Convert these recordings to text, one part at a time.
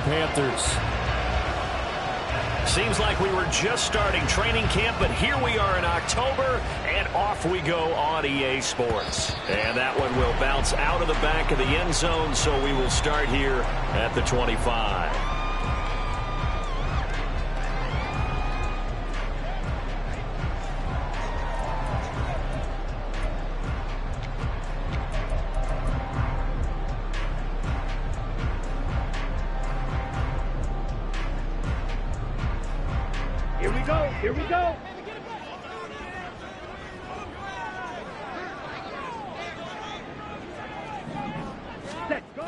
Panthers. Seems like we were just starting training camp, but here we are in October, and off we go on EA Sports. And that one will bounce out of the back of the end zone, so we will start here at the 25. Here we go. Set, go.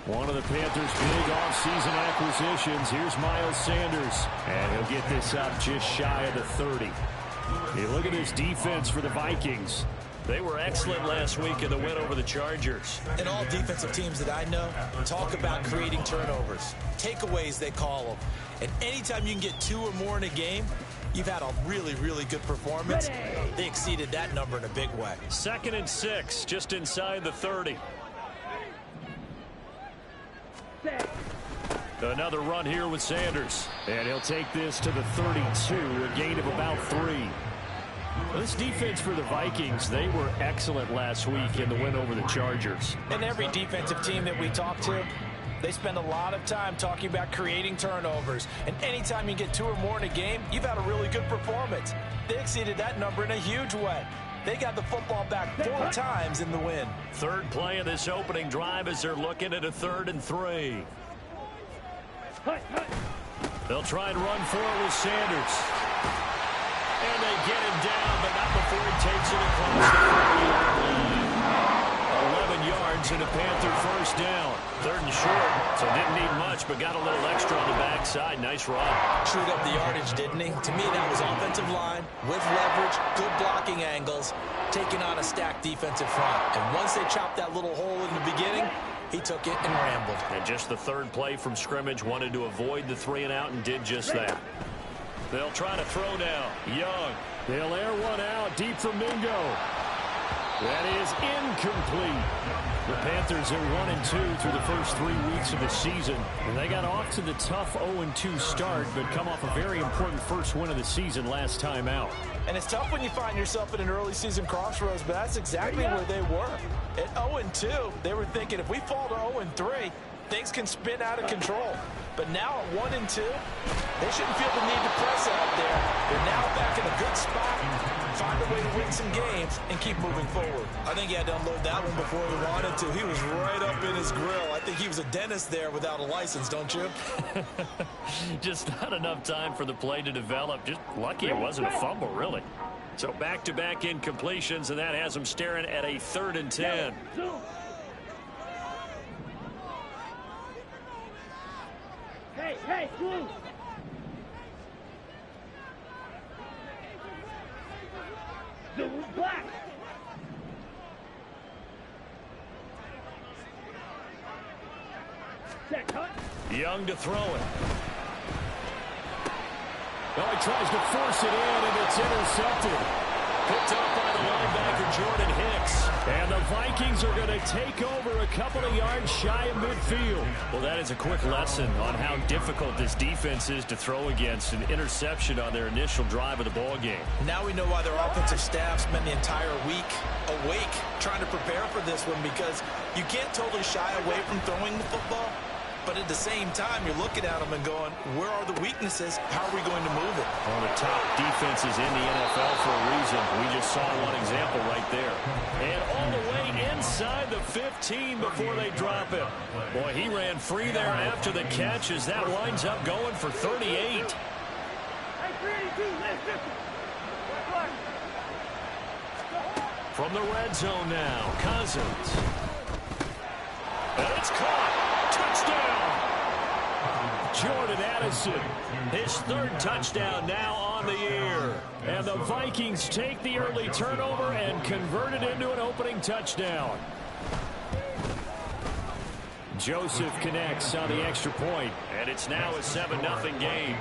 One of the Panthers' big offseason acquisitions. Here's Miles Sanders. And he'll get this up just shy of the 30. Hey, look at this defense for the Vikings. They were excellent last week in the win over the Chargers. And all defensive teams that I know talk about creating turnovers. Takeaways, they call them. And anytime you can get 2 or more in a game, you've had a really, really good performance. They exceeded that number in a big way. 2nd and 6, just inside the 30. Another run here with Sanders. And he'll take this to the 32, a gain of about 3. This defense for the Vikings, they were excellent last week in the win over the Chargers. And every defensive team that we talk to, they spend a lot of time talking about creating turnovers. And anytime you get 2 or more in a game, you've had a really good performance. They exceeded that number in a huge way. They got the football back 4 times in the win. Third play of this opening drive as they're looking at a 3rd and 3. They'll try and run for it with Sanders. And they get him down, but not before he takes it across the 40-yard line. 11 yards and a Panther first down. 3rd and short, so didn't need much, but got a little extra on the backside. Nice run. Chewed up the yardage, didn't he? To me, that was offensive line with leverage, good blocking angles, taking on a stacked defensive front. And once they chopped that little hole in the beginning, he took it and rambled. And just the 3rd play from scrimmage, wanted to avoid the 3 and out and did just that. They'll try to throw now. Young. They'll air one out deep from Mingo. That is incomplete. The Panthers are 1-2 through the first 3 weeks of the season. And they got off to the tough 0-2 start, but come off a very important first win of the season last time out. And it's tough when you find yourself at an early season crossroads, but that's exactly where they were. At 0-2, they were thinking if we fall to 0-3, things can spin out of control. But now at 1-2, they shouldn't feel the need to press out there. They're now back in a good spot, find a way to win some games, and keep moving forward. I think he had to unload that one before he wanted to. He was right up in his grill. I think he was a dentist there without a license, don't you? Just not enough time for the play to develop. Just lucky it wasn't a fumble, really. So back-to-back incompletions, and that has them staring at a 3rd and 10. Hey, blue. The black. Set, cut. Young to throw it. Oh, he tries to force it in, and it's intercepted. Picked up by the linebacker, Jordan Hicks. And the Vikings are going to take over a couple of yards shy of midfield. Well, that is a quick lesson on how difficult this defense is to throw against. An interception on their initial drive of the ball game. Now we know why their offensive staff spent the entire week awake trying to prepare for this one, because you can't totally shy away from throwing the football. But at the same time, you're looking at them and going, where are the weaknesses? How are we going to move it? One of the top defenses in the NFL for a reason. We just saw one example right there. And all the way inside the 15 before they drop him. Boy, he ran free there after the catch as that winds up going for 38. From the red zone now, Cousins. And it's caught. Touchdown! Jordan Addison, his 3rd touchdown now on the year. And the Vikings take the early turnover and convert it into an opening touchdown. Joseph connects on the extra point. And it's now a 7-0 game.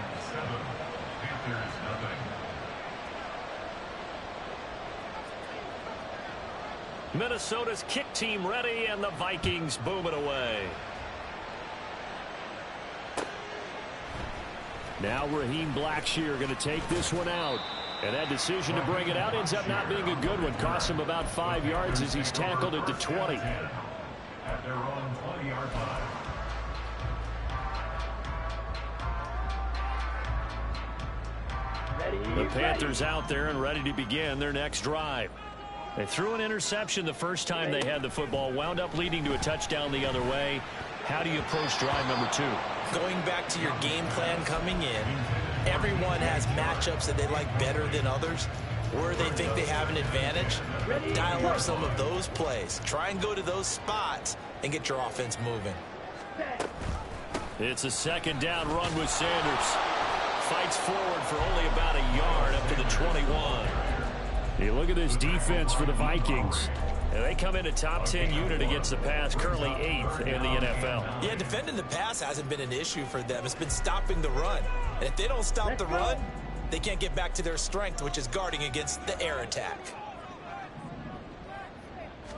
Minnesota's kick team ready, and the Vikings boom it away. Now Raheem Blackshear going to take this one out. And that decision to bring it out ends up not being a good one. Costs him about 5 yards as he's tackled at the 20. At their own 20-yard line. The Panthers out there and ready to begin their next drive. They threw an interception the first time they had the football, wound up leading to a touchdown the other way. How do you approach drive number 2? Going back to your game plan coming in, everyone has matchups that they like better than others. Where they think they have an advantage, dial up some of those plays. Try and go to those spots and get your offense moving. It's a second down run with Sanders. Fights forward for only about a yard up to the 21. You look at this defense for the Vikings. And they come in a top 10 unit against the pass, currently 8th in the NFL. Yeah, defending the pass hasn't been an issue for them. It's been stopping the run. And if they don't stop the run, they can't get back to their strength, which is guarding against the air attack.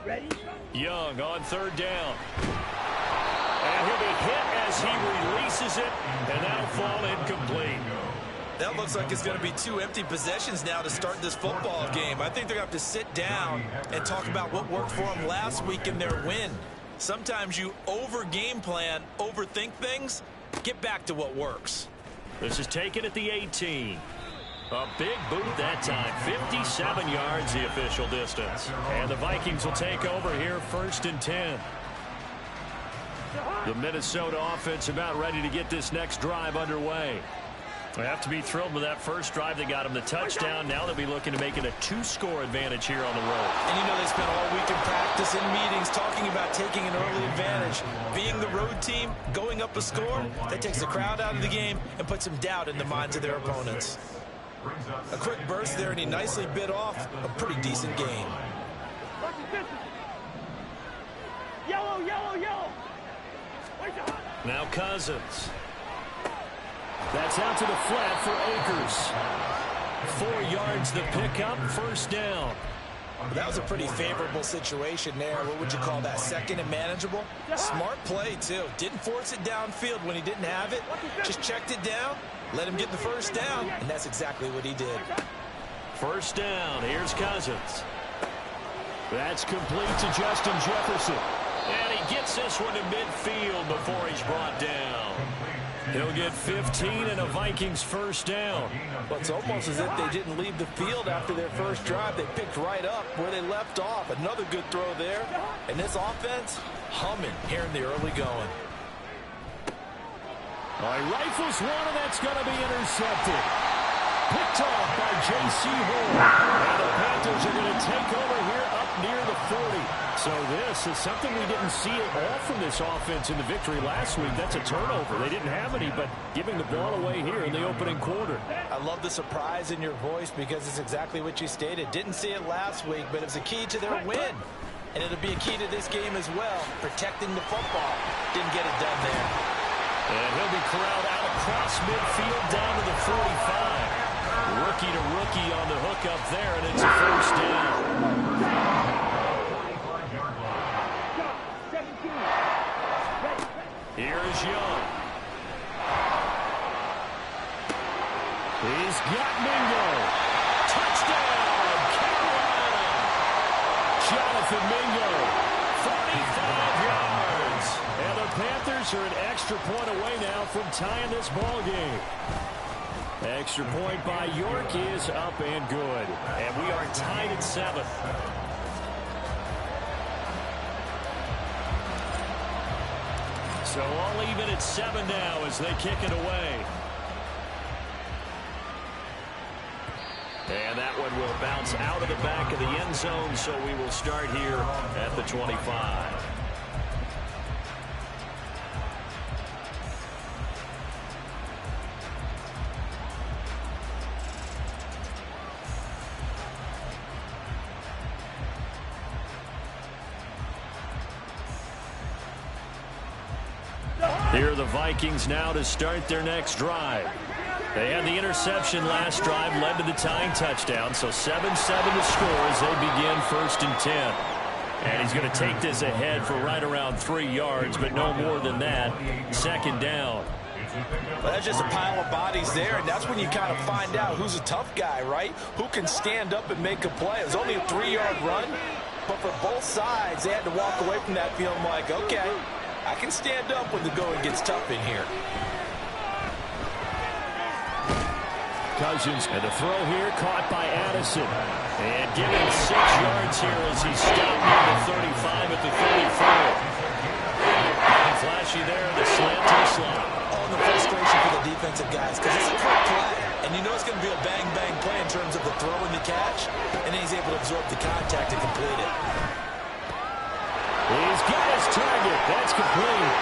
Ready? Young on third down. And he'll be hit as he releases it, and that'll fall incomplete. That looks like it's going to be 2 empty possessions now to start this football game. I think they're going to have to sit down and talk about what worked for them last week in their win. Sometimes you over-game plan, overthink things, get back to what works. This is taken at the 18. A big boot that time. 57 yards the official distance. And the Vikings will take over here, 1st and 10. The Minnesota offense about ready to get this next drive underway. They have to be thrilled with that first drive. They got them the touchdown. Now they'll be looking to make it a 2-score advantage here on the road. And you know they spent all week in practice and meetings talking about taking an early advantage. Being the road team, going up a score, that takes the crowd out of the game and puts some doubt in the minds of their opponents. A quick burst there, and he nicely bit off a pretty decent game. Yellow, yellow, yellow. Now Cousins. That's out to the flat for Akers. 4 yards the pickup, 1st down. That was a pretty favorable situation there. What would you call that? Second and manageable? Smart play, too. Didn't force it downfield when he didn't have it. Just checked it down, let him get the first down, and that's exactly what he did. 1st down. Here's Cousins. That's complete to Justin Jefferson. And he gets this one to midfield before he's brought down. He'll get 15 and a Vikings 1st down. Well, it's almost as if they didn't leave the field after their first drive. They picked right up where they left off. Another good throw there. And this offense, humming here in the early going. He rifles one, and that's going to be intercepted. Picked off by J.C. Horn. And the Panthers are going to take over here up near the 40. So this is something we didn't see at all from this offense in the victory last week. That's a turnover. They didn't have any, but giving the ball away here in the opening quarter. I love the surprise in your voice because it's exactly what you stated. Didn't see it last week, but it's a key to their win. And it'll be a key to this game as well, protecting the football. Didn't get it done there. And he'll be corralled out across midfield down to the 45. Rookie to rookie on the hook up there, and it's a 1st down. Here's Young. He's got Mingo. Touchdown, Carolina. Jonathan Mingo, 45 yards. And the Panthers are an extra point away now from tying this ball game. Extra point by York is up and good. And we are tied at 7th. So all even at 7 now as they kick it away. And that one will bounce out of the back of the end zone, so we will start here at the 25. Here are the Vikings now to start their next drive. They had the interception last drive, led to the tying touchdown, so 7-7 to score as they begin 1st and 10. And he's going to take this ahead for right around 3 yards, but no more than that. Second down. Well, that's just a pile of bodies there, and that's when you kind of find out who's a tough guy, right? Who can stand up and make a play. It was only a 3-yard run, but for both sides, they had to walk away from that feeling like, okay, I can stand up when the going gets tough in here. Cousins, and the throw here caught by Addison. And given 6 yards here as he stopped near the 35 at the 34. Flashy there, the slant to the slot. All the frustration for the defensive guys, because it's a quick play. And you know it's going to be a bang-bang play in terms of the throw and the catch. And then he's able to absorb the contact and complete it. He's got his target. That's complete.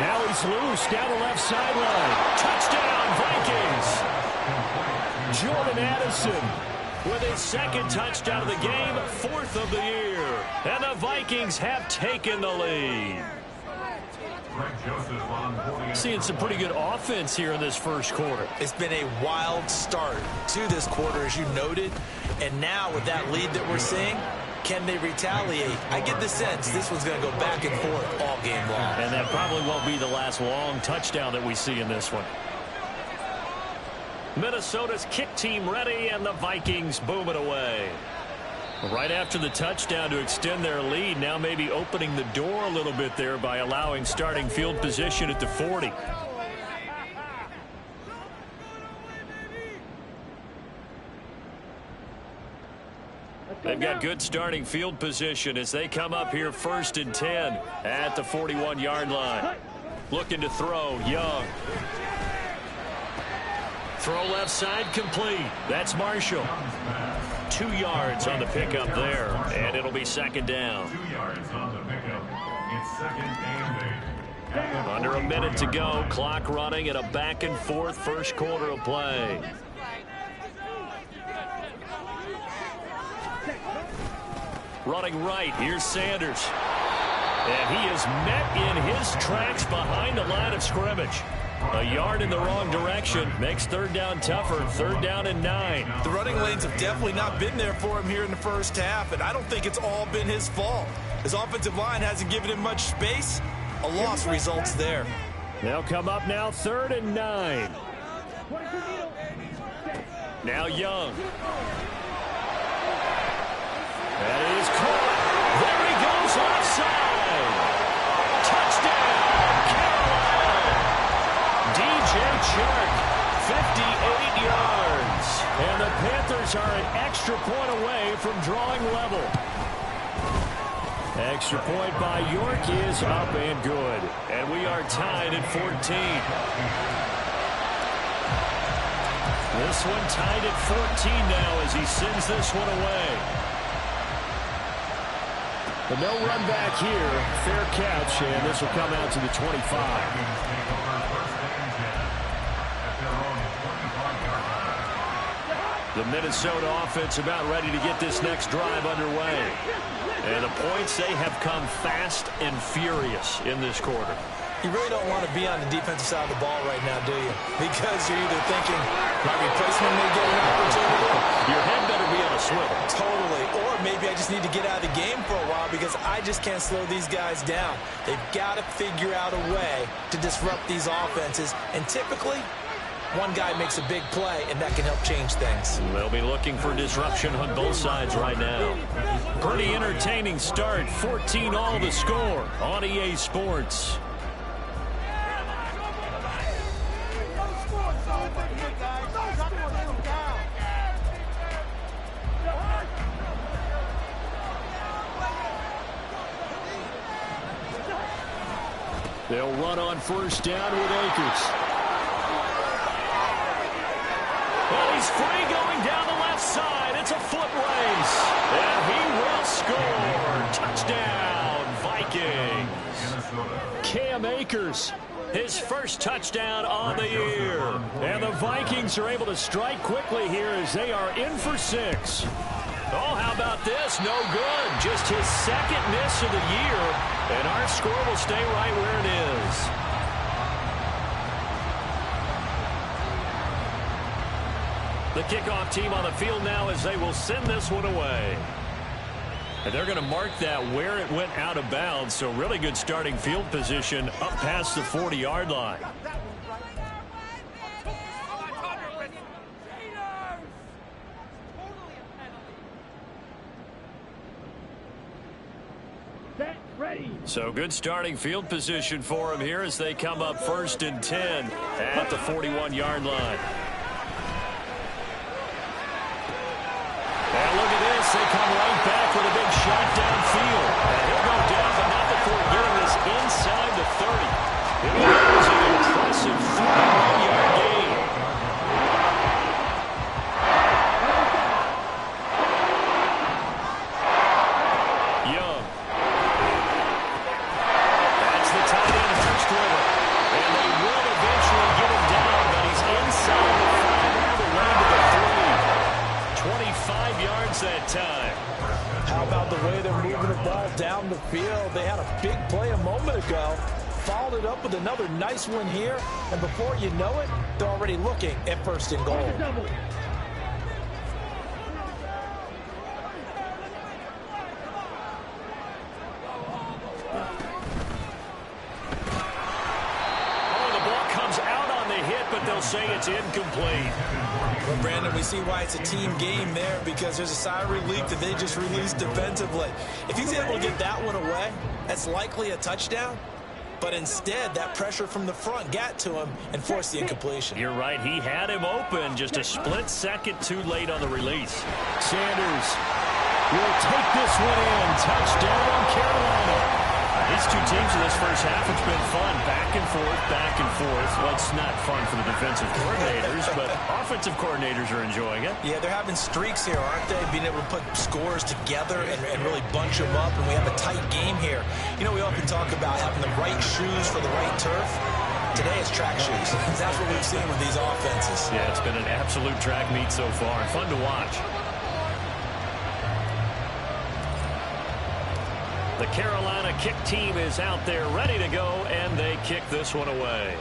Now he's loose down the left sideline. Touchdown, Vikings. Jordan Addison with his second touchdown of the game, 4th of the year. And the Vikings have taken the lead. Seeing some pretty good offense here in this first quarter. It's been a wild start to this quarter, as you noted. And now with that lead that we're seeing, can they retaliate? I get the sense this one's going to go back and forth all game long. And that probably won't be the last long touchdown that we see in this one. Minnesota's kick team ready, and the Vikings boom it away. Right after the touchdown to extend their lead, now maybe opening the door a little bit there by allowing starting field position at the 40. They've got good starting field position as they come up here 1st and 10 at the 41-yard line. Looking to throw, Young. Throw left side complete. That's Marshall. 2 yards on the pickup there, and it'll be 2nd down. 2 yards on the pickup. It's 2nd and 8. Under a minute to go, clock running at a back and forth first quarter of play. Running right, here's Sanders. And he is met in his tracks behind the line of scrimmage. A yard in the wrong direction makes 3rd down tougher. 3rd down and 9. The running lanes have definitely not been there for him here in the first half, and I don't think it's all been his fault. His offensive line hasn't given him much space. A loss results there. They'll come up now 3rd and 9. Now Young. That is caught. There he goes left side. Touchdown, Carolina. DJ Chark, 58 yards. And the Panthers are an extra point away from drawing level. Extra point by York is up and good. And we are tied at 14. This one tied at 14 now as he sends this one away. But no run back here. Fair catch, and this will come out to the 25. The Minnesota offense about ready to get this next drive underway. And the points, they have come fast and furious in this quarter. You really don't want to be on the defensive side of the ball right now, do you? Because you're either thinking, my replacement may get an opportunity. Your head better be on a swivel. Totally. Or maybe I just need to get out of the game for a while because I just can't slow these guys down. They've got to figure out a way to disrupt these offenses. And typically, one guy makes a big play, and that can help change things. They'll be looking for disruption on both sides right now. Pretty entertaining start. 14 all the score on EA Sports. They'll run on 1st down with Akers. Well, he's free going down the left side. It's a foot race. And he will score. Touchdown, Vikings. Cam Akers, his first touchdown on the year. And the Vikings are able to strike quickly here as they are in for 6. Oh, how about this? No good. Just his 2nd miss of the year. And our score will stay right where it is. The kickoff team on the field now as they will send this one away. And they're going to mark that where it went out of bounds. So really good starting field position up past the 40-yard line. So good starting field position for them here as they come up 1st and 10 at the 41-yard line. And look at this. They come right back with a big shot downfield. And he'll go down, but not before getting this inside the 30. It was an impressive 41-yard gain. Young. That's the tight end first with him. And they will eventually get him down, but he's inside the 5 all the way to the 3. 25 yards that time. How about the way they're moving the ball down the field? They had a big play a moment ago. Followed it up with another nice one here. And before you know it, they're already looking at 1st and goal. They'll say it's incomplete. Well, Brandon, we see why it's a team game there, because there's a sigh of relief that they just released defensively. If he's able to get that one away, that's likely a touchdown. But instead, that pressure from the front got to him and forced the incompletion. You're right. He had him open. Just a split second too late on the release. Sanders will take this one in. Touchdown, Carolina. These two teams in this first half, it's been fun. Back and forth, back and forth. Well, it's not fun for the defensive coordinators, but offensive coordinators are enjoying it. Yeah, they're having streaks here, aren't they? Being able to put scores together and really bunch them up, and we have a tight game here. You know, we often talk about having the right shoes for the right turf. Today it's track shoes. That's what we've seen with these offenses. Yeah, it's been an absolute track meet so far. Fun to watch. The Carolina kick team is out there ready to go, and they kick this one away.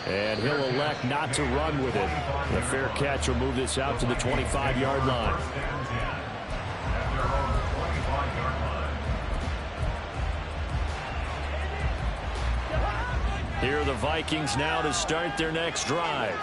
And he'll elect not to run with it. The fair catch will move this out to the 25-yard line. Here are the Vikings now to start their next drive.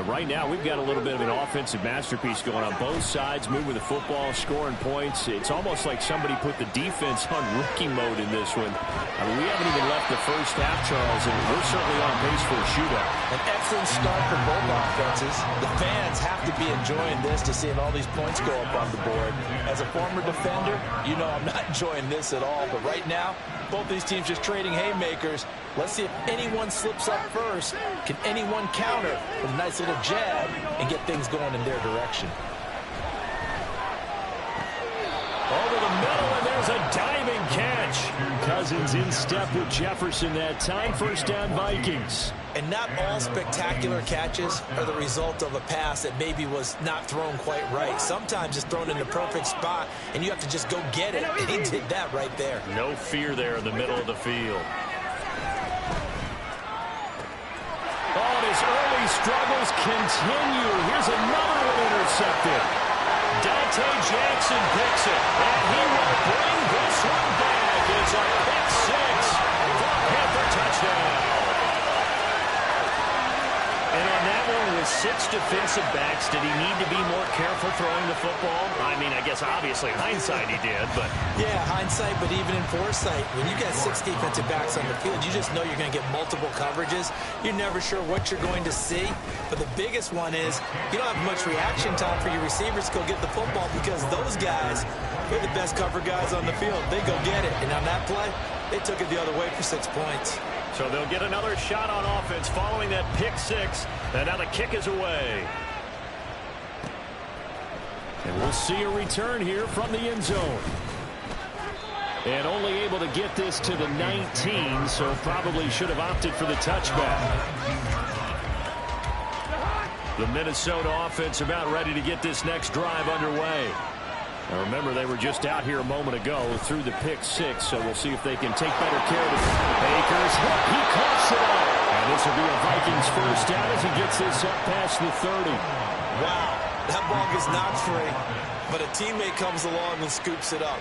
Right now, we've got a little bit of an offensive masterpiece going on both sides, moving the football, scoring points. It's almost like somebody put the defense on rookie mode in this one. I mean, we haven't even left the first half, Charles, and we're certainly on pace for a shootout. An excellent start for both offenses. The fans have to be enjoying this to seeing all these points go up on the board. As a former defender, you know I'm not enjoying this at all. But right now, both these teams just trading haymakers. Let's see if anyone slips up first. Can anyone counter with a nice little jab and get things going in their direction? Over the middle, and there's a diving catch. Cousins in step with Jefferson that time. First down, Vikings. And not all spectacular catches are the result of a pass that maybe was not thrown quite right. Sometimes it's thrown in the perfect spot, and you have to just go get it. And he did that right there. No fear there in the middle of the field. Oh, and his early struggles continue. Here's another one intercepted. Dante Jackson picks it, and he will bring this one back. It's a pick six for Panther touchdown. And on that one, with 6 defensive backs, did he need to be more careful throwing the football? I mean, I guess obviously hindsight he did, but... Yeah, hindsight, but even in foresight, when you got 6 defensive backs on the field, you just know you're going to get multiple coverages. You're never sure what you're going to see. But the biggest one is you don't have much reaction time for your receivers to go get the football, because those guys, they're the best cover guys on the field. They go get it. And on that play, they took it the other way for 6 points. So they'll get another shot on offense following that pick six. And now the kick is away. And we'll see a return here from the end zone. And only able to get this to the 19, so probably should have opted for the touchback. The Minnesota offense about ready to get this next drive underway. Now remember, they were just out here a moment ago through the pick six, so we'll see if they can take better care of it. Akers, he coughs it up. And this will be a Vikings first down as he gets this up past the 30. Wow, that ball gets knocked free. but a teammate comes along and scoops it up.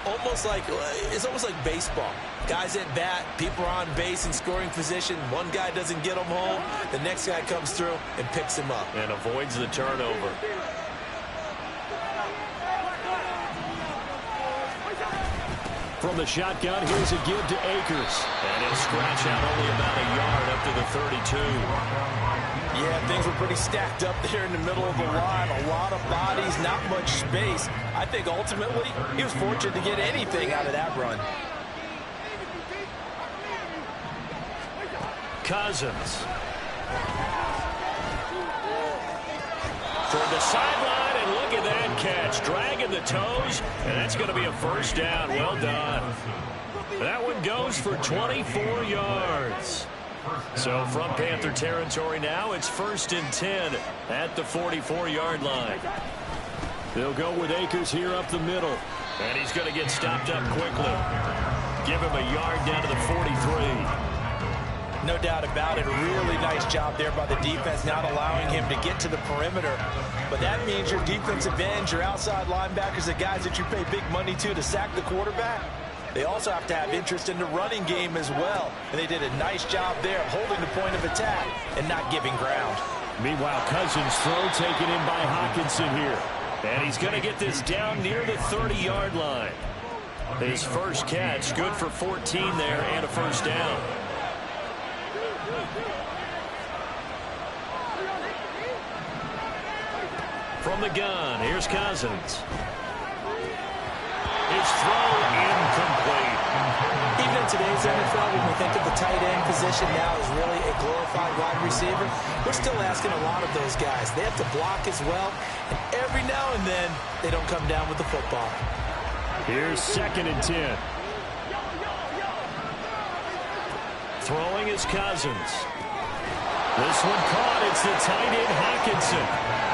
It's almost like baseball. Guys at bat, people are on base in scoring position. One guy doesn't get them home. The next guy comes through and picks him up. And avoids the turnover. From the shotgun, here's a give to Akers. And he'll scratch out only about a yard up to the 32. Yeah, things were pretty stacked up there in the middle of the line. A lot of bodies, not much space. I think ultimately he was fortunate to get anything out of that run. Cousins. For the sideline, and look at that catch. Dragging the toes, and that's going to be a first down. Well done. That one goes for 24 yards. So from Panther territory now, it's 1st and 10 at the 44-yard line. They'll go with Akers here up the middle. And he's going to get stopped up quickly. Give him a yard down to the 43. No doubt about it. A really nice job there by the defense, not allowing him to get to the perimeter. But that means your defensive ends, your outside linebackers, the guys that you pay big money to sack the quarterback, they also have to have interest in the running game as well. And they did a nice job there of holding the point of attack and not giving ground. Meanwhile, Cousins' throw taken in by Hockenson here. And he's going to get this down near the 30-yard line. His first catch, good for 14 there and a first down. From the gun, here's Cousins. His throw incomplete. Even in today's NFL, when we think of the tight end position now as really a glorified wide receiver, we're still asking a lot of those guys. They have to block as well, and every now and then, they don't come down with the football. Here's 2nd and 10. Throwing is Cousins. This one caught. It's the tight end Hockenson.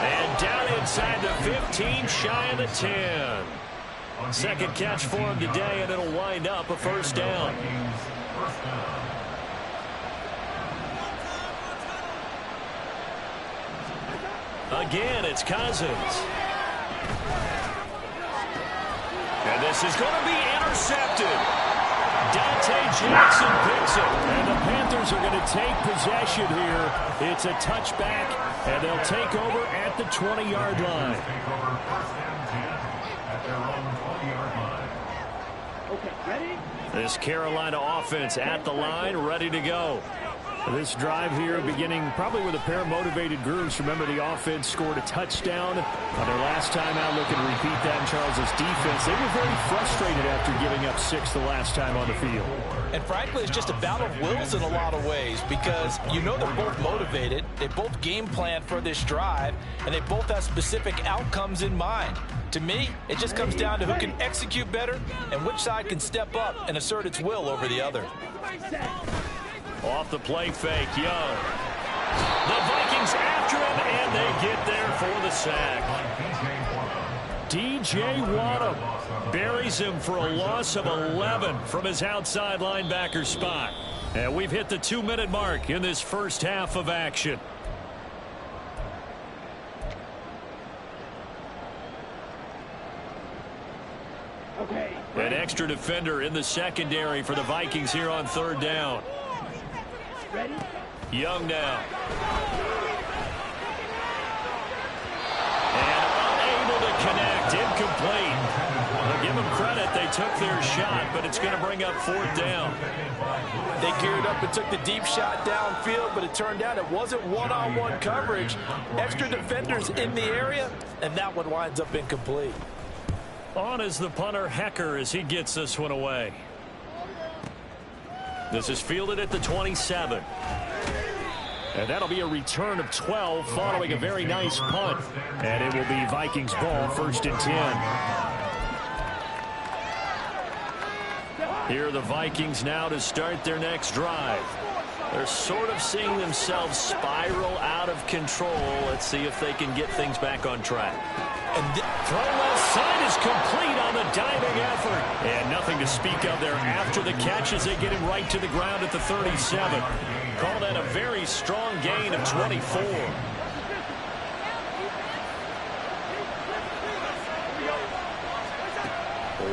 And down inside the 15, shy of the 10. Second catch for him today, and it'll wind up a first down. Again, it's Cousins. And this is going to be intercepted. Dante Jackson picks it. And the Panthers are going to take possession here. It's a touchback, and they'll take over at the 20-yard line. Okay, ready? This Carolina offense at the line, ready to go. This drive here beginning probably with a pair of motivated groups. Remember, the offense scored a touchdown on their last time out. Looking to repeat that in Charles' defense. They were very frustrated after giving up 6 the last time on the field. And frankly, it's just a battle of wills in a lot of ways because you know they're both motivated. They both game plan for this drive, and they both have specific outcomes in mind. To me, it just comes down to who can execute better and which side can step up and assert its will over the other. Off the play fake, Young. The Vikings after him, and they get there for the sack. DJ Wadham Buries him for a loss of 11 from his outside linebacker spot. And we've hit the 2-minute mark in this first half of action. Okay. An extra defender in the secondary for the Vikings here on 3rd down. Ready? Young now. And unable to connect. Incomplete. Well, give them credit. They took their shot, but it's going to bring up 4th down. They geared up and took the deep shot downfield, but it turned out it wasn't one-on-one coverage. Extra defenders in the area, and that one winds up incomplete. On is the punter, Hecker, as he gets this one away. This is fielded at the 27. And that'll be a return of 12 following a very nice punt. And it will be Vikings ball, 1st and 10. Here are the Vikings now to start their next drive. They're sort of seeing themselves spiral out of control. Let's see if they can get things back on track. And throw left side is complete on the diving effort. And nothing to speak of there after the catch as they get him right to the ground at the 37. Call that a very strong gain of 24.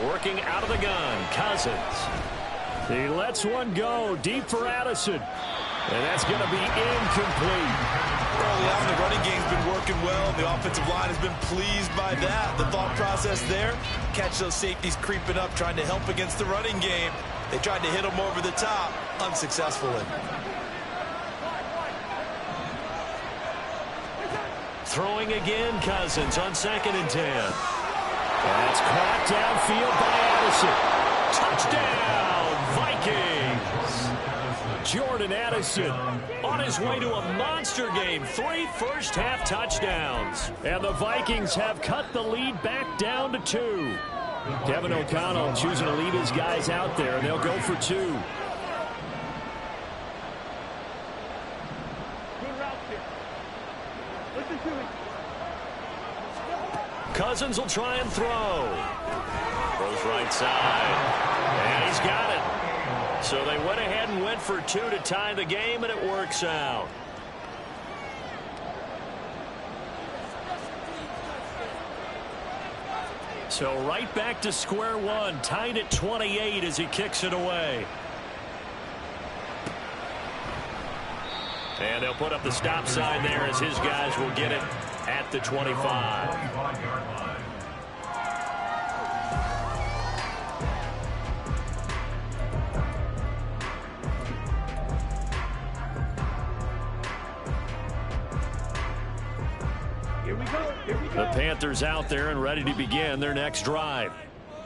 Working out of the gun, Cousins. He lets one go deep for Addison. And that's going to be incomplete. Early on, the running game's been working well. The offensive line has been pleased by that. The thought process there, catch those safeties creeping up, trying to help against the running game. They tried to hit them over the top, unsuccessfully. Throwing again, Cousins on 2nd and 10. That's caught downfield by Addison. Touchdown, Vikings! Jordan Addison on his way to a monster game. 3 first-half touchdowns. And the Vikings have cut the lead back down to 2. Kevin O'Connell choosing to leave his guys out there, and they'll go for 2. Good route here. Listen to it. Cousins will try and throw. Throws right side. And he's got it. So they went ahead and went for 2 to tie the game, and it works out. So right back to square one, tied at 28 as he kicks it away. And they'll put up the stop sign there as his guys will get it at the 25. The Panthers out there and ready to begin their next drive.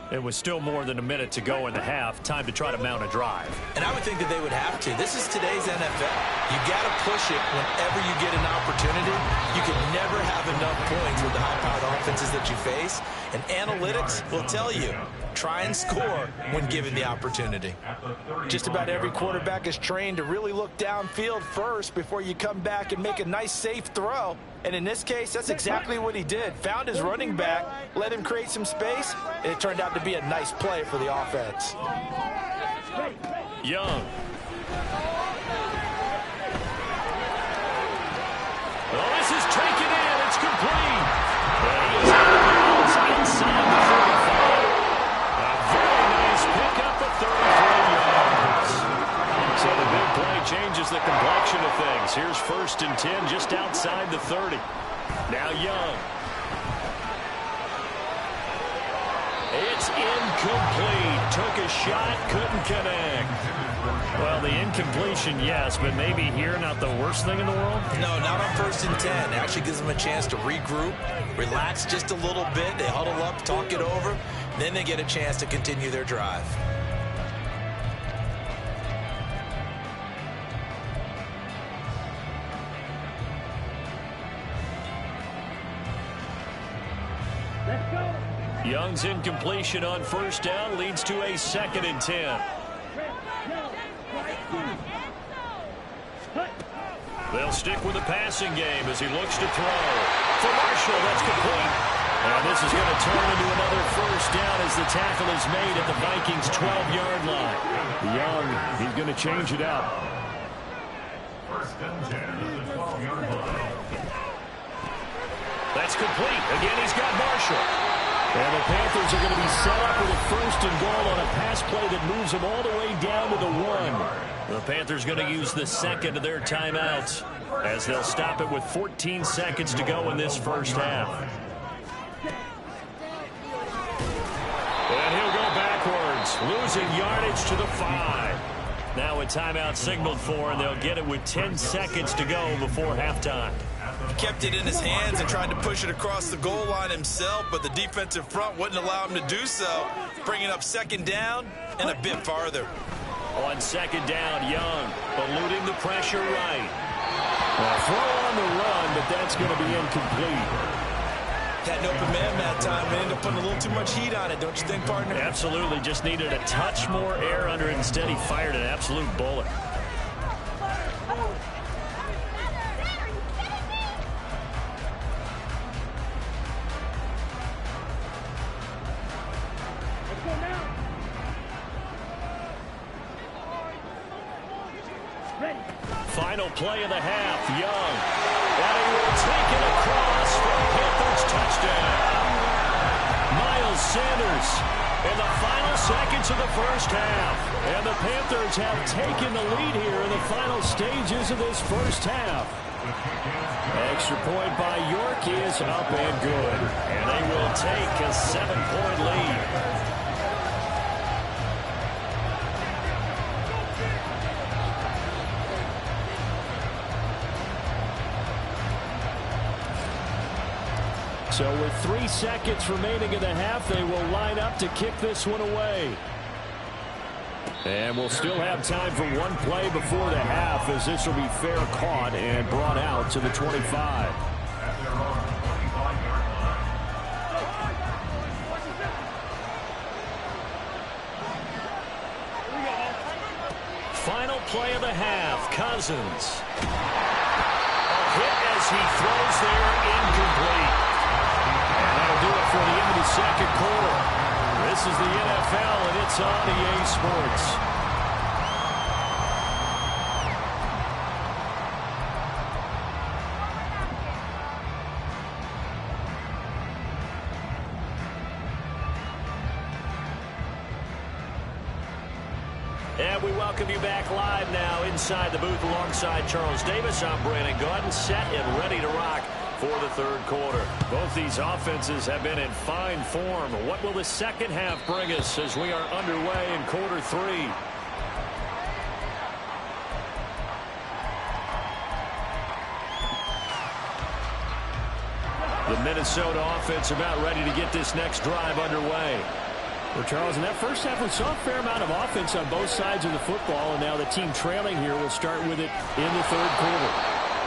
It was still more than a minute to go in the half. Time to try to mount a drive. And I would think that they would have to. This is today's NFL. You got to push it whenever you get an opportunity. You can never have enough points with the high-powered offenses that you face. And analytics will tell you, try and score when given the opportunity. Just about every quarterback is trained to really look downfield first before you come back and make a nice, safe throw. And in this case, that's exactly what he did. Found his running back, let him create some space, and it turned out to be a nice play for the offense. Young. Oh, this is taken in. It's complete. And he is out of bounds inside the 45. A very nice pickup of 33 yards. So the big play changes the complexion of things. Here's 1st and 10 just outside the 30. Now Young. It's incomplete. Took a shot, couldn't connect. Well, the incompletion, yes, but maybe here not the worst thing in the world? No, not on 1st and 10. It actually gives them a chance to regroup, relax just a little bit. They huddle up, talk it over, then they get a chance to continue their drive. Let's go. Young's incompletion on 1st down leads to a 2nd and 10. They'll stick with the passing game as he looks to throw. For Marshall, that's complete. And this is going to turn into another 1st down as the tackle is made at the Vikings' 12-yard line. Young, he's going to change it up. 1st and 10 at the 12-yard line. That's complete. Again, he's got Marshall. And the Panthers are going to be set up with a 1st and goal on a pass play that moves them all the way down to the 1. The Panthers going to use the 2nd of their timeouts as they'll stop it with 14 seconds to go in this 1st half. And he'll go backwards, losing yardage to the 5. Now a timeout signaled for, and they'll get it with 10 seconds to go before halftime. Kept it in his hands and tried to push it across the goal line himself, but the defensive front wouldn't allow him to do so, bringing up 2nd down and a bit farther. On 2nd down, Young eluding the pressure right. Well, throw on the run, but that's going to be incomplete. Had an open man that time. We ended up putting a little too much heat on it, don't you think, partner? Absolutely. Just needed a touch more air under it. Instead, he fired an absolute bullet. Final play of the half, Young. And he will take it across for Panthers touchdown. Miles Sanders in the final seconds of the first half. And the Panthers have taken the lead here in the final stages of this first half. Extra point by York is up and good. And they will take a 7-point lead. So with 3 seconds remaining in the half, they will line up to kick this one away. And we'll still have time for one play before the half, as this will be fair caught and brought out to the 25. Final play of the half, Cousins. A hit as he throws there, incomplete. That'll do it for the end of the second quarter. This is the NFL, and it's on EA Sports. And we welcome you back live now inside the booth alongside Charles Davis. I'm Brandon Gaudin, set and ready to rock for the third quarter. Both these offenses have been in fine form. What will the second half bring us as we are underway in quarter three? The Minnesota offense about ready to get this next drive underway. Well, Charles, in that first half, we saw a fair amount of offense on both sides of the football, and now the team trailing here will start with it in the third quarter.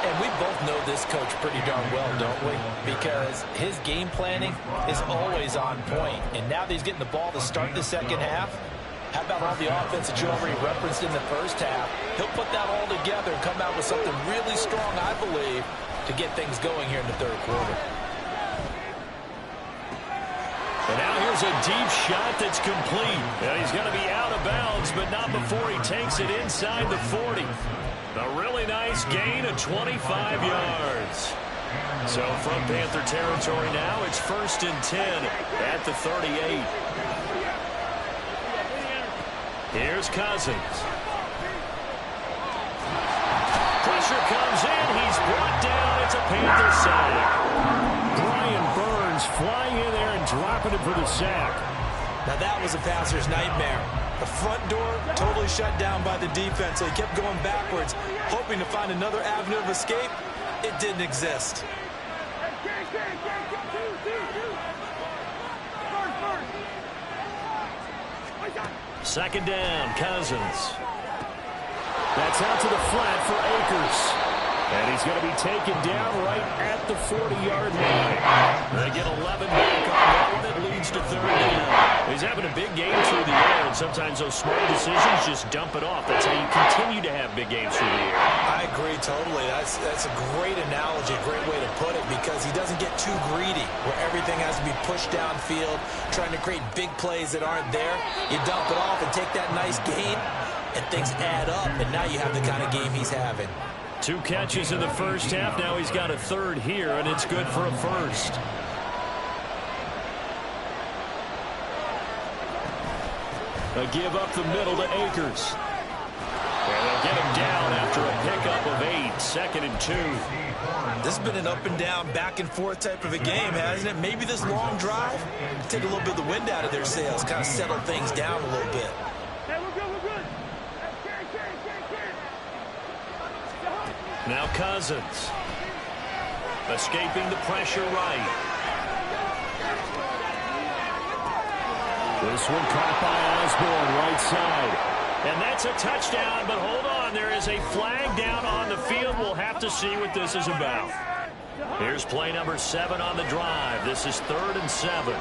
And we both know this coach pretty darn well, don't we? Because his game planning is always on point. And now that he's getting the ball to start the second half, how about all the offense that you already referenced in the first half? He'll put that all together and come out with something really strong, I believe, to get things going here in the third quarter. And now here's a deep shot that's complete. And he's going to be out of bounds, but not before he takes it inside the 40. A really nice gain of 25 yards. So from Panther territory now, it's 1st and 10 at the 38. Here's Cousins. Pressure comes in. He's brought down. It's a Panther sack. Brian Burns flying in there and dropping it for the sack. Now that was a passer's nightmare. The front door totally shut down by the defense, so he kept going backwards, hoping to find another avenue of escape. It didn't exist. Second down, Cousins. That's out to the flat for Akers. And he's going to be taken down right at the 40-yard line. They get 11 back on that one. It leads to third down. He's having a big game through the air, and sometimes those small decisions just dump it off. That's how you continue to have big games through the air. I agree totally. That's a great analogy, a great way to put it, because he doesn't get too greedy where everything has to be pushed downfield, trying to create big plays that aren't there. You dump it off and take that nice gain, and things add up, and now you have the kind of game he's having. 2 catches in the first half. Now he's got a third here, and it's good for a first. A give up the middle to Akers. And they'll get him down after a pickup of 8. 2nd and 2. This has been an up and down, back and forth type of a game, hasn't it? Maybe this long drive take a little bit of the wind out of their sails, kind of settle things down a little bit. Now Cousins. Escaping the pressure right. This one caught by Osborne, right side. And that's a touchdown, but hold on. There is a flag down on the field. We'll have to see what this is about. Here's play number 7 on the drive. This is 3rd and 7.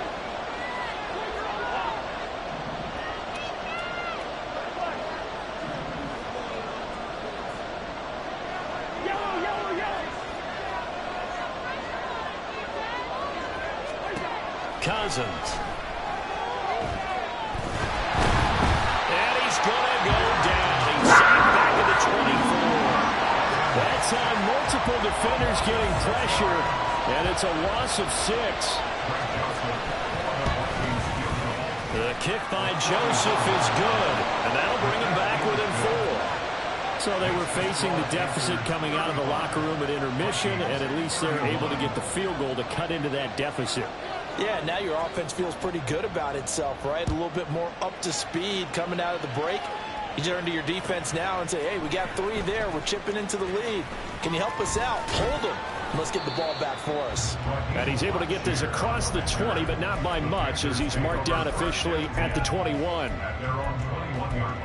Cousins. And he's going to go down. He's sacked back at the 24. That's on multiple defenders getting pressure, and it's a loss of 6. The kick by Joseph is good, and that'll bring him back within 4. So they were facing the deficit coming out of the locker room at intermission, and at least they're able to get the field goal to cut into that deficit. Yeah, now your offense feels pretty good about itself, right? A little bit more up to speed coming out of the break. You turn to your defense now and say, hey, we got 3 there. We're chipping into the lead. Can you help us out? Hold them. Let's get the ball back for us. And he's able to get this across the 20, but not by much, as he's marked down officially at the 21. At their own 21-yard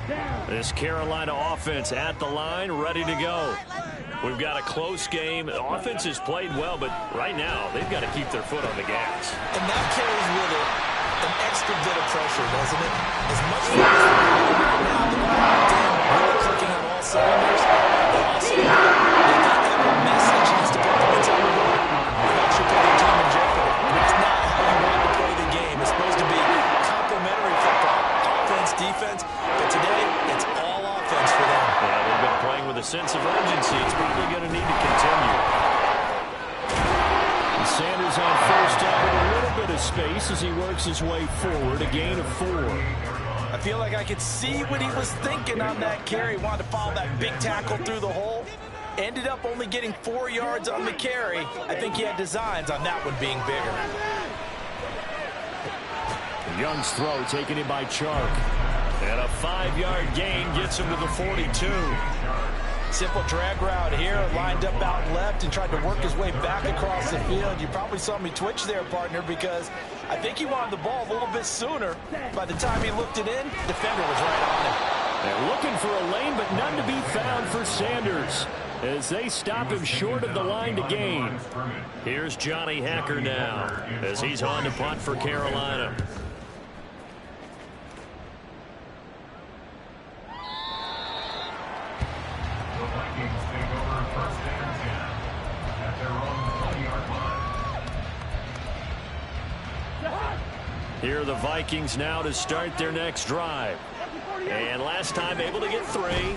line. This Carolina offense at the line, ready to go. We've got a close game. The offense has played well, but right now they've got to keep their foot on the gas. And that carries with it an extra bit of pressure, doesn't it? As much fun as we're having right now, the really clicking on all cylinders. They also, if that message has to put points on the board, that should put the team in jeopardy. That's not how you want to play the game. It's supposed to be complementary football, offense, defense, but today it's all offense for them. Yeah, they've been playing with a sense of urgency. It's probably going to need to continue. And Sanders on first down with a little bit of space as he works his way forward, a gain of 4. I feel like I could see what he was thinking on that carry. Wanted to follow that big tackle through the hole. Ended up only getting 4 yards on the carry. I think he had designs on that one being bigger. Young's throw taken in by Chark. And a 5-yard gain gets him to the 42. Simple drag route here, lined up out left and tried to work his way back across the field. You probably saw me twitch there, partner, because I think he wanted the ball a little bit sooner. By the time he looked it in, defender was right on him. They're looking for a lane, but none to be found for Sanders as they stop him short of the line to gain. Here's Johnny Hacker now as he's on to punt for Carolina. The Vikings take over first and 10 at their own 20-yard line. Here are the Vikings now to start their next drive. And last time able to get 3.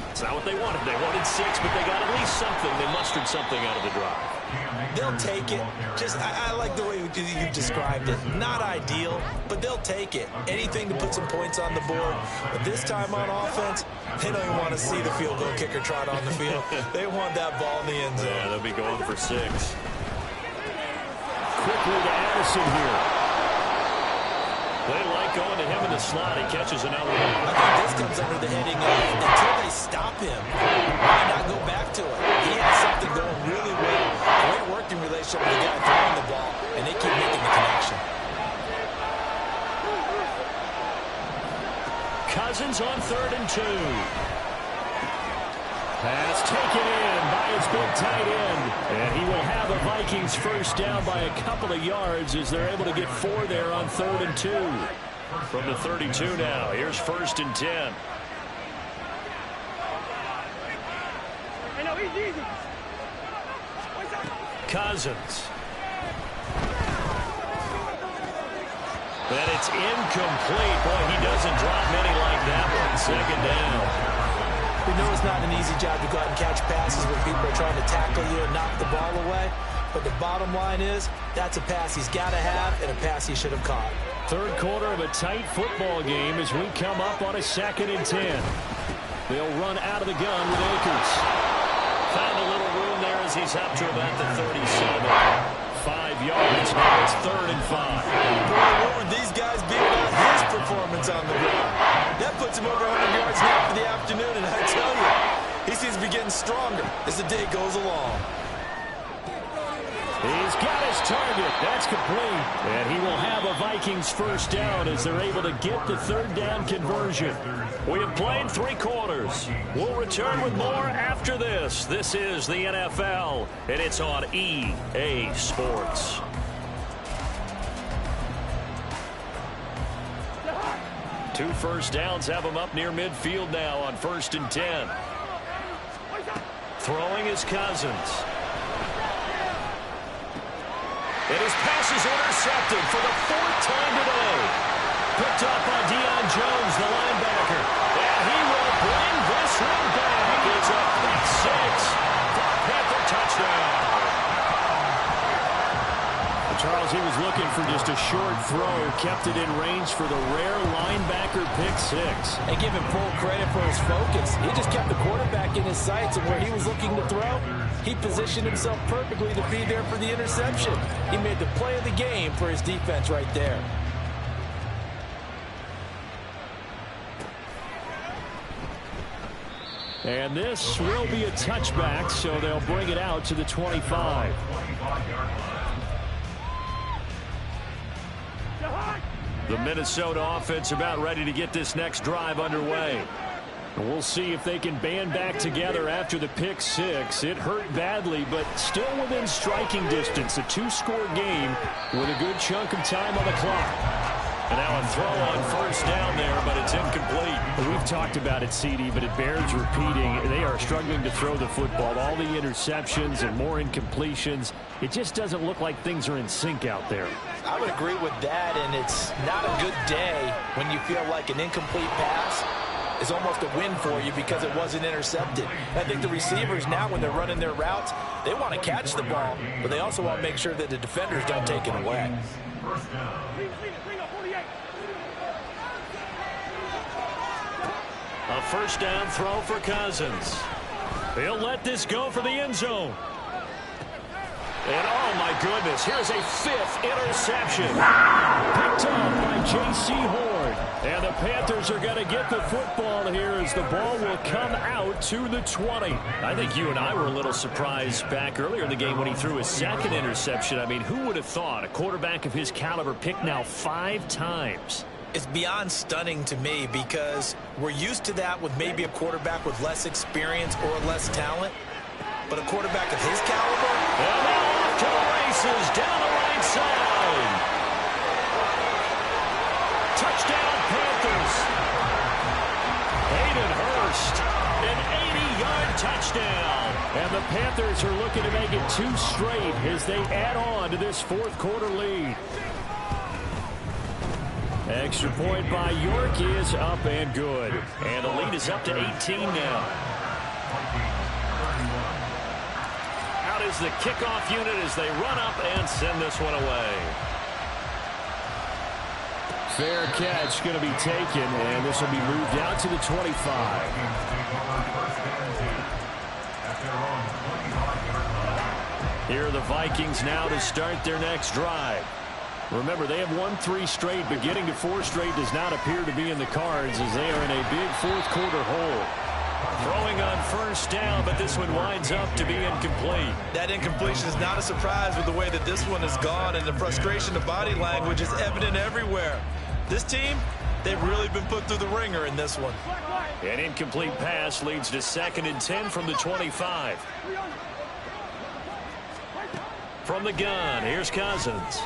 It's not what they wanted. They wanted 6, but they got at least something. They mustered something out of the drive. They'll take it. Just, I like the way you described it. Not ideal, but they'll take it. Anything to put some points on the board. But this time on offense, they don't even want to see the field goal kicker trot on the field. They want that ball in the end zone. Yeah, they'll be going for 6. Quickly to Addison here. They like going to him in the slot. He catches another one. I think this comes under the heading of until they stop him, why not go back to it? He has something going really well. Great working relationship with the guy throwing the ball, and they keep making the connection. Cousins on 3rd and 2. Pass taken in by his big tight end. And he will have a Vikings first down by a couple of yards as they're able to get 4 there on 3rd and 2. From the 32 now. Here's 1st and 10. Hey, no, easy. Cousins. And it's incomplete. Boy, he doesn't drop many like that one. 2nd down. We know it's not an easy job to go out and catch passes when people are trying to tackle you and knock the ball away. But the bottom line is, that's a pass he's got to have and a pass he should have caught. 3rd quarter of a tight football game as we come up on a 2nd and 10. They'll run out of the gun with Akers. Found a little room there as he's up to about the 37. 5 yards. Now it's 3rd and 5. Boy, what would these guys be without his performance on the ground? That puts him over 100 yards now for the afternoon, and I tell you, he seems to be getting stronger as the day goes along. He's got his target. That's complete. And he will have a Vikings first down as they're able to get the 3rd down conversion. We have played 3 quarters. We'll return with more after this. This is the NFL, and it's on EA Sports. Two first downs have him up near midfield now on 1st and 10. Throwing is Cousins. And his pass is intercepted for the 4th time today. Picked up by Deion Jones, the linebacker. And he will bring this one back. It's a pick 6 for a Panther touchdown. as he was looking for just a short throw, kept it in range for the rare linebacker pick six. And give him full credit for his focus. He just kept the quarterback in his sights, and where he was looking to throw, he positioned himself perfectly to be there for the interception. He made the play of the game for his defense right there. And this will be a touchback, so they'll bring it out to the 25. The Minnesota offense about ready to get this next drive underway. We'll see if they can band back together after the pick six. It hurt badly, but still within striking distance. A two-score game with a good chunk of time on the clock. And now a throw on first down there, but it's incomplete. We've talked about it, CD, but it bears repeating. They are struggling to throw the football. All the interceptions and more incompletions. It just doesn't look like things are in sync out there. I would agree with that, and it's not a good day when you feel like an incomplete pass is almost a win for you because it wasn't intercepted. I think the receivers now, when they're running their routes, they want to catch the ball, but they also want to make sure that the defenders don't take it away. A first down throw for Cousins. He'll let this go for the end zone. And oh my goodness, here's a fifth interception. Picked up by J.C. Horn. And the Panthers are going to get the football here as the ball will come out to the 20. I think you and I were a little surprised back earlier in the game when he threw his second interception. I mean, who would have thought a quarterback of his caliber picked now 5 times? It's beyond stunning to me because we're used to that with maybe a quarterback with less experience or less talent. But a quarterback of his caliber? And now off to the races down the right side. Touchdown Panthers. Hayden Hurst, an 80-yard touchdown. And the Panthers are looking to make it 2 straight as they add on to this fourth quarter lead. Extra point by York is up and good. And the lead is up to 18 now. Out is the kickoff unit as they run up and send this one away. Fair catch going to be taken, and this will be moved out to the 25. Here are the Vikings now to start their next drive. Remember, they have won 3 straight, but getting to 4 straight does not appear to be in the cards as they are in a big fourth quarter hole. Throwing on first down, but this one winds up to be incomplete. That incompletion is not a surprise with the way that this one has gone, and the frustration of body language is evident everywhere. This team, they've really been put through the ringer in this one. An incomplete pass leads to 2nd and 10 from the 25. From the gun, here's Cousins.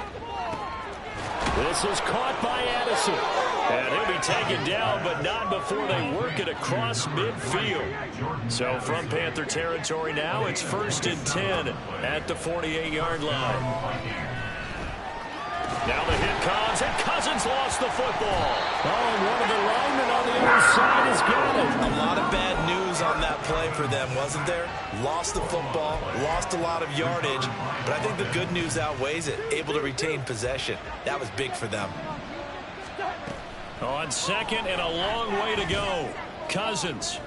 This is caught by Addison. And he'll be taken down, but not before they work it across midfield. So from Panther territory now, it's 1st and 10 at the 48-yard line. Now the hit comes, and Cousins lost the football. Oh, and one of the linemen on the other side has got it. A lot of bad news on that play for them, wasn't there? Lost the football, lost a lot of yardage, but I think the good news outweighs it. Able to retain possession. That was big for them. On 2nd and a long way to go. Cousins.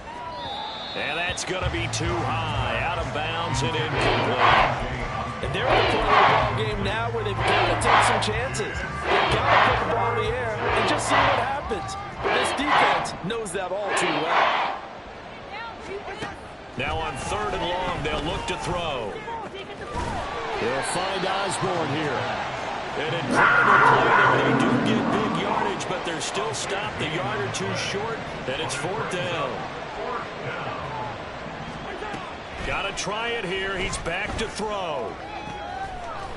And that's going to be too high. Out of bounds and incomplete. And they're at the point of the ball game now where they've got to take some chances. They've got to put the ball in the air and just see what happens. But this defense knows that all too well. Now on 3rd and long, they'll look to throw. They'll find Osborne here. An incredible play there. They do get big yardage, but they're still stopped a yard or 2 short, and it's 4th down. Got to try it here. He's back to throw.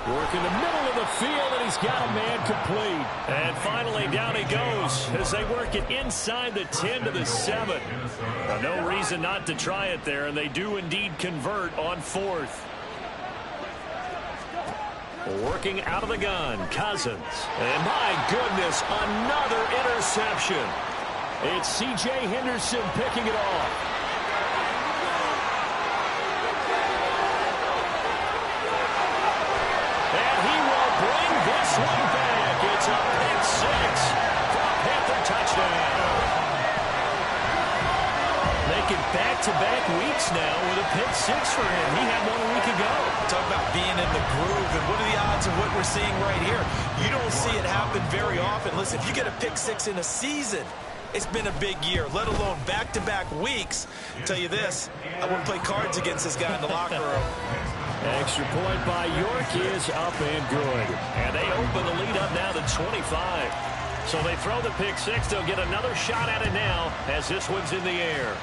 Work in the middle of the field, and he's got a man complete. And finally, down he goes as they work it inside the 10 to the 7. No reason not to try it there, and they do indeed convert on 4th. Working out of the gun, Cousins. And my goodness, another interception. It's C.J. Henderson picking it off. And he will bring making back-to-back weeks now with a pick six for him. He had one a week ago. Talk about being in the groove, and what are the odds of what we're seeing right here? You don't see it happen very often. Listen, if you get a pick six in a season, it's been a big year, let alone back-to-back weeks. I'll tell you this, I wouldn't play cards against this guy in the locker room. Extra point by York is up and good. And they open the lead up now to 25. So they throw the pick six. They'll get another shot at it now as this one's in the air.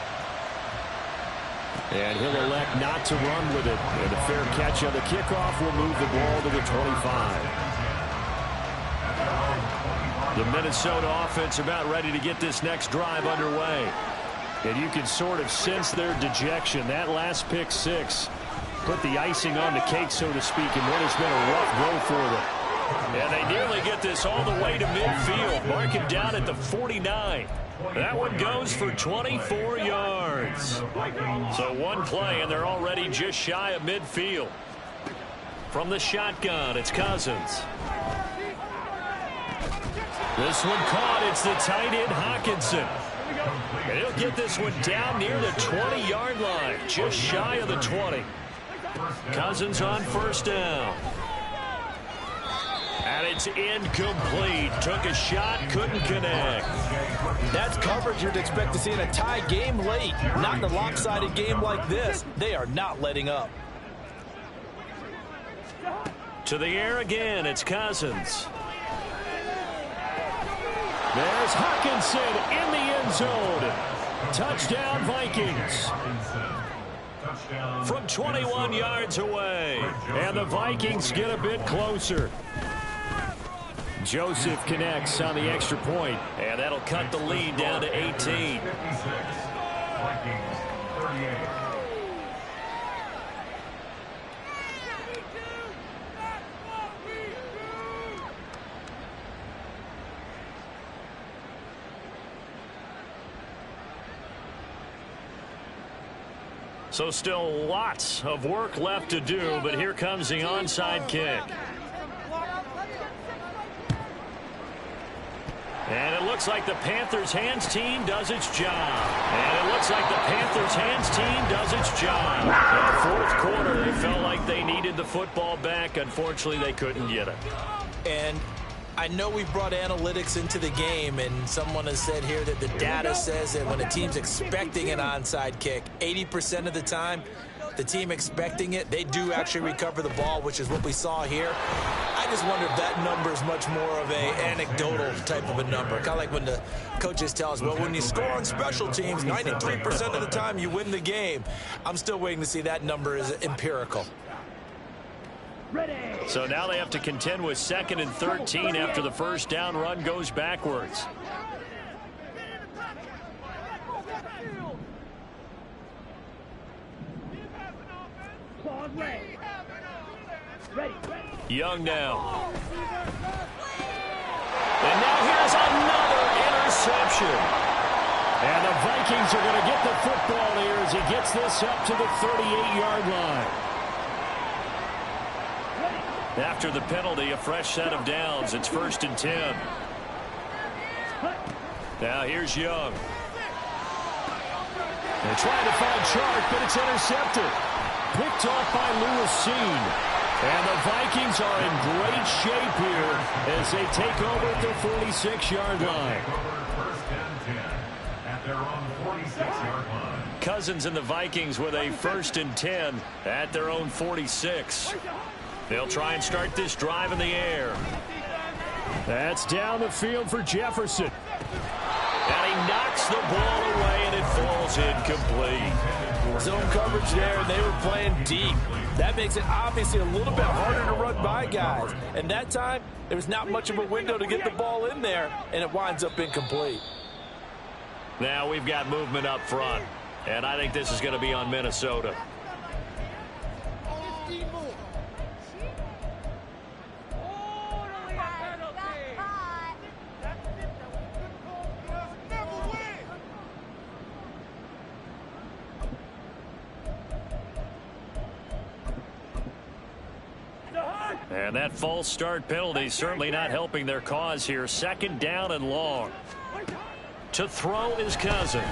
And he'll elect not to run with it. And a fair catch on the kickoff will move the ball to the 25. The Minnesota offense about ready to get this next drive underway. And you can sort of sense their dejection. That last pick six put the icing on the cake, so to speak, in what has been a rough go for them. And they nearly get this all the way to midfield. Mark him down at the 49. That one goes for 24 yards. So one play, and they're already just shy of midfield. From the shotgun, it's Cousins. This one caught. It's the tight end, Hockenson. And he'll get this one down near the 20-yard line, just shy of the 20. Cousins on first down. And it's incomplete. Took a shot, couldn't connect. That's coverage you'd expect to see in a tie game late. Not in a lopsided game like this. They are not letting up. To the air again, it's Cousins. There's Hockenson in the end zone. Touchdown, Vikings. From 21 yards away. And the Vikings get a bit closer. Joseph connects on the extra point. And that'll cut the lead down to 18. Vikings 38. So still lots of work left to do, but here comes the onside kick. And it looks like the Panthers hands team does its job. And it looks like the Panthers hands team does its job. In the fourth quarter, they felt like they needed the football back. Unfortunately, they couldn't get it. And I know we brought analytics into the game, and someone has said here that the data says that when a team's expecting an onside kick, 80% of the time, the team expecting it, they do actually recover the ball, which is what we saw here. I just wonder if that number is much more of a anecdotal type of a number. Kind of like when the coaches tell us, well, when you score on special teams, 93% of the time you win the game. I'm still waiting to see that number is empirical. So now they have to contend with 2nd and 13 after the first down run goes backwards. Young now. And now here's another interception. And the Vikings are going to get the football here as he gets this up to the 38-yard line. After the penalty, a fresh set of downs. It's 1st and 10. Now here's Young. They're trying to find Chark, but it's intercepted. Picked off by Lewis Cine. And the Vikings are in great shape here as they take over at the 46-yard line. 1st and 10 at their own 46-yard line. Cousins and the Vikings with a 1st and 10 at their own 46. They'll try and start this drive in the air. That's down the field for Jefferson. And he knocks the ball away, and it falls incomplete. Zone coverage there, and they were playing deep. That makes it obviously a little bit harder to run by guys. And that time, there was not much of a window to get the ball in there, and it winds up incomplete. Now we've got movement up front, and I think this is going to be on Minnesota. And that false start penalty certainly not helping their cause here. 2nd down and long. To throw is Cousins.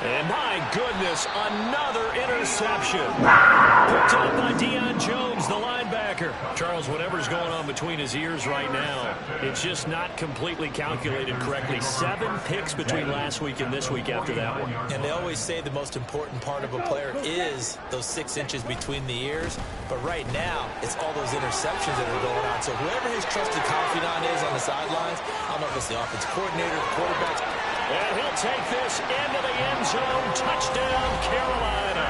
And my goodness, another interception. Picked up by Deion Jones, the linebacker. Charles, whatever's going on between his ears right now, it's just not completely calculated correctly. 7 picks between last week and this week after that one. And they always say the most important part of a player is those 6 inches between the ears. But right now, it's all those interceptions that are going on. So whoever his trusted confidant is on the sidelines, I don't know if it's the offensive coordinator, the quarterback. And he'll take this into the end zone. Touchdown, Carolina.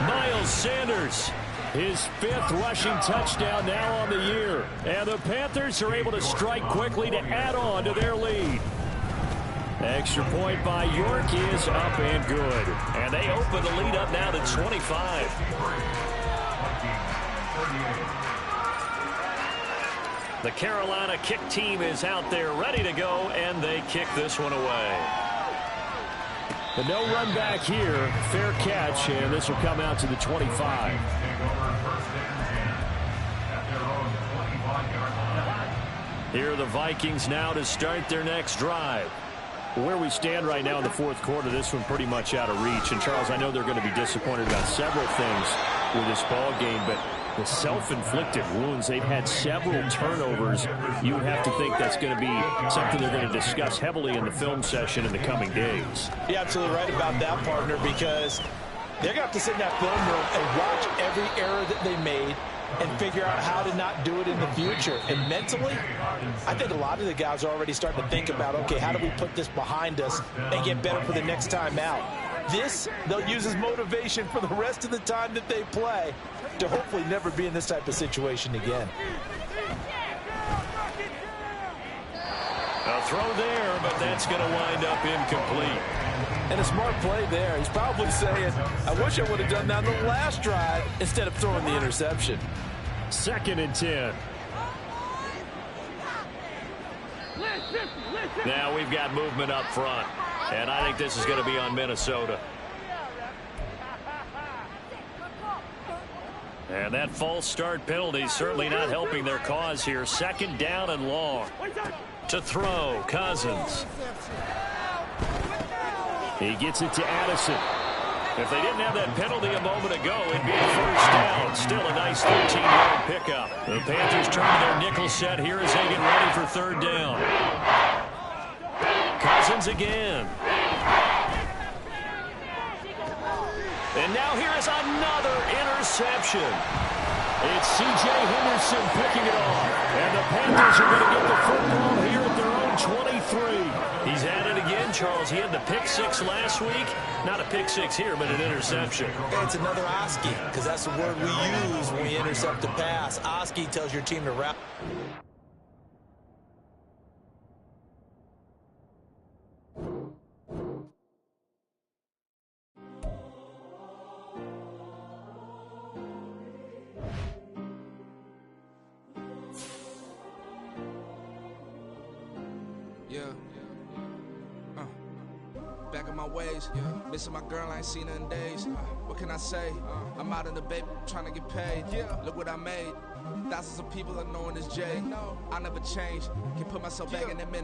Miles Sanders, his 5th rushing touchdown now on the year. And the Panthers are able to strike quickly to add on to their lead. Extra point by York is up and good. And they open the lead up now to 25. The Carolina kick team is out there ready to go, and they kick this one away. The no run back here, fair catch, and this will come out to the 25. Here are the Vikings now to start their next drive. Where we stand right now in the 4th quarter, this one pretty much out of reach. And, Charles, I know they're going to be disappointed about several things with this ball game, but the self-inflicted wounds, they've had several turnovers. You would have to think that's going to be something they're going to discuss heavily in the film session in the coming days. You're absolutely right about that, partner, because they're going to have to sit in that film room and watch every error that they made and figure out how to not do it in the future. And mentally, I think a lot of the guys are already starting to think about, okay, how do we put this behind us and get better for the next time out? This, they'll use as motivation for the rest of the time that they play to hopefully never be in this type of situation again. A throw there, but that's going to wind up incomplete. And a smart play there. He's probably saying, I wish I would have done that on the last drive instead of throwing the interception. 2nd and 10. Now we've got movement up front, and I think this is going to be on Minnesota. And that false start penalty certainly not helping their cause here. 2nd down and long. To throw, Cousins. He gets it to Addison. If they didn't have that penalty a moment ago, it'd be a 1st down. Still a nice 13-yard pickup. The Panthers turn to their nickel set here as they get ready for 3rd down. Cousins again. And now here is another interception. It's C.J. Henderson picking it off. And the Panthers are going to get the football here at their own 23. He's at it again, Charles. He had the pick 6 last week. Not a pick 6 here, but an interception. It's another Oski, because that's the word we use when we intercept a pass. Oski tells your team to wrap. Back in my ways, missing my girl, I ain't seen her in days. What can I say? I'm out in the baby, trying to get paid. Look what I made. Thousands of people are knowing this Jay. I never change. Can put myself back in that minute.